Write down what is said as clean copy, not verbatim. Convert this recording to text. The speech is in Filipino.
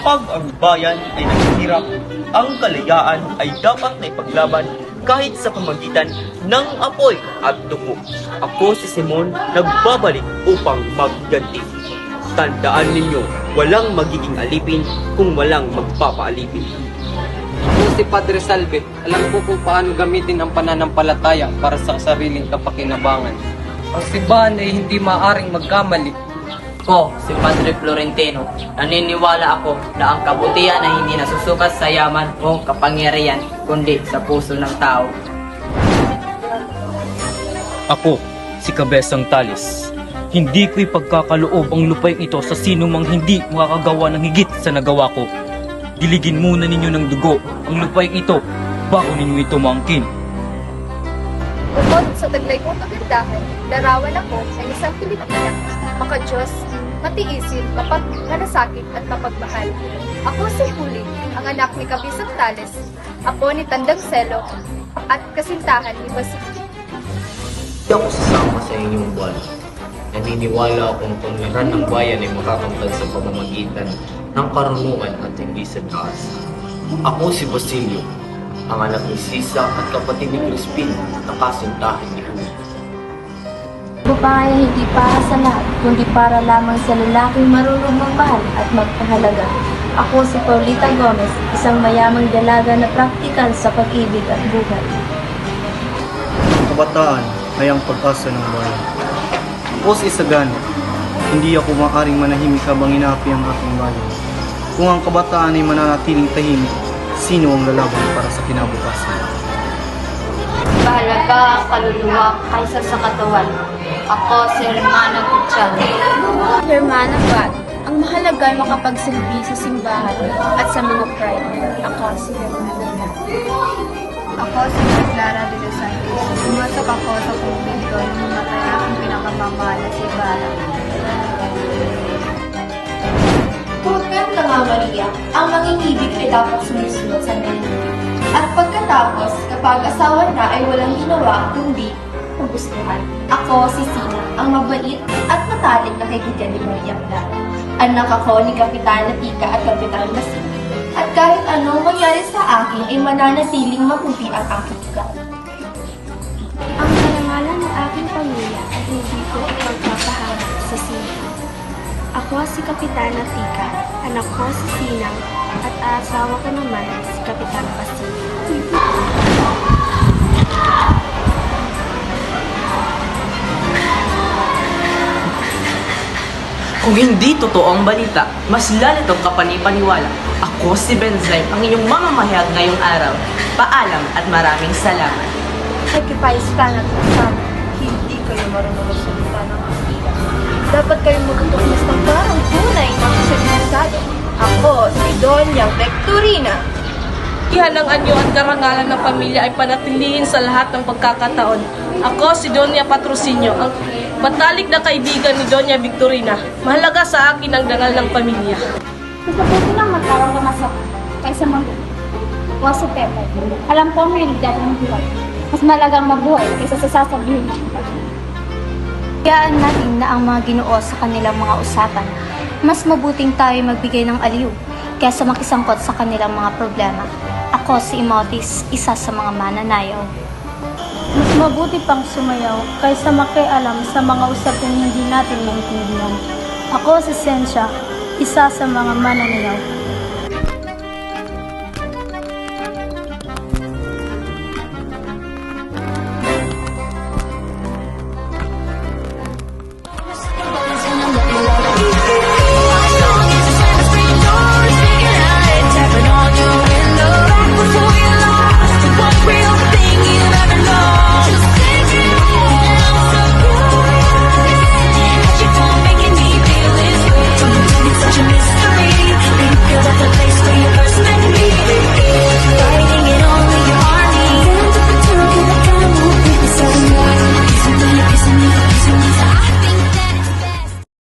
Kapag ang bayan ay naghihirap, ang kalayaan ay dapat na ipaglaban kahit sa pamagitan ng apoy at dugo. Ako si Simon, nagbabalik upang magganti. Tandaan ninyo, walang magiging alipin kung walang magpapaalipin. Ako si Padre Salve, alam ko kung paano gamitin ang pananampalataya para sa sariling kapakinabangan. Ang simbahan ay hindi maaring magkamali. Ako, si Padre Florentino, naniniwala ako na ang kabutihan ay hindi nasusukat sa yaman o kapangyarihan, kundi sa puso ng tao. Ako, si Kabesang Talis. Hindi ko ipagkakaloob ang lupain ito sa sino mang hindi makakagawa ng higit sa nagawa ko. Diligin muna ninyo ng dugo ang lupain ito bago ninyo ito maangkin. Bukod sa taglay kong kagandahan, larawan ako ng isang Pilipina, makadiyos, matiisin, mapagmalasakit at mapagmahal. Ako si Huli, ang anak ni Kabisang Tales, apo ni Tandang Selo, at kasintahan ni Basik. Hindi ako sasama sa inyong buwan. Naniniwala akong tungiran ng bayan ay makakamtan sa pamamagitan ng karunungan at hindi sa taas. Ako si Basilio, ang anak ni Sisa at kapatid ni Crispin na kasintahan ni Huli. Babae ay hindi para sa lahat, kundi para lamang sa lalaking marunong magmahal at magpahalaga. Ako si Paulita Gomez, isang mayamang dalaga na praktikal sa pag-ibig at buhay. Kabataan ay ang pag-asa ng bayan. Ako si Sagana, hindi ako maaaring manahimik habang inaapi ang aking bayan. Kung ang kabataan ay mananatiling tahimik, sino ang lalaban para sa kinabukasan? Mahalaga ang kaluluwa kaysa sa katawan. Ako si Hermana Kutsal. Hermana Bat, ang mahalaga ay makapagsilbi sa simbahan at sa mga pride. Ako si Hermana Bat. Ako si Clara de los Santos. Pumasok ako sa kumbento nang mamatay ang aking pinakamamahal na si Ibarra. Pagkat nga Maria, ang mangingibig ay dapat sumusunod sa nene. At pagkatapos, kapag asawa na ay walang ginawa kundi magustuhan. Ako si Sina, ang mabait at matalik na kaibigan ni Maria Clara. Anak ako ni Kapitana Tika at Kapitan Basik. At kahit anong mangyari sa akin ay mananatiling mabuti ang aking ugali. Ang karangalan ng aking pamilya ay hindi ko ipagpapahanap sa Sina. Ako si Kapitana Tika, anak ko si Sinang, at asawa ko naman si Kapitan Basik. Kung hindi totoo ang balita, mas lalong kapanipaniwala. Ako si Benzaim, ang inyong mamamahayag ngayong araw. Paalam at maraming salamat. Nagkipayos ka na kasama. Hindi kayo marunong magsalita ng Kastila. Dapat kayong magtutuklas ng parang tunay na salinisado. Ako, si Doña Victorina. Ihalangan niyo ang karangalan ng pamilya ay panatilihin sa lahat ng pagkakataon. Ako si Doña Patrocinio, ang matalik na kaibigan ni Doña Victorina. Mahalaga sa akin ang dangal ng pamilya. Mas mabuti lang magkaroon ka masok kaysa magwa sa Pepe. Alam ko may ligyan ng buhay. Mas malagang mabuhay kaysa sa sasabihin ng iba. Hayaan natin na ang mga Ginoo sa kanilang mga usapan. Mas mabuting tayo magbigay ng aliw kaysa makisangkot sa kanilang mga problema. Ako si Imotis, isa sa mga mananayaw. Mas mabuti pang sumayaw kaysa makialam sa mga usaping hindi natin maintindihan. Ako si Sensya, isa sa mga mananayaw.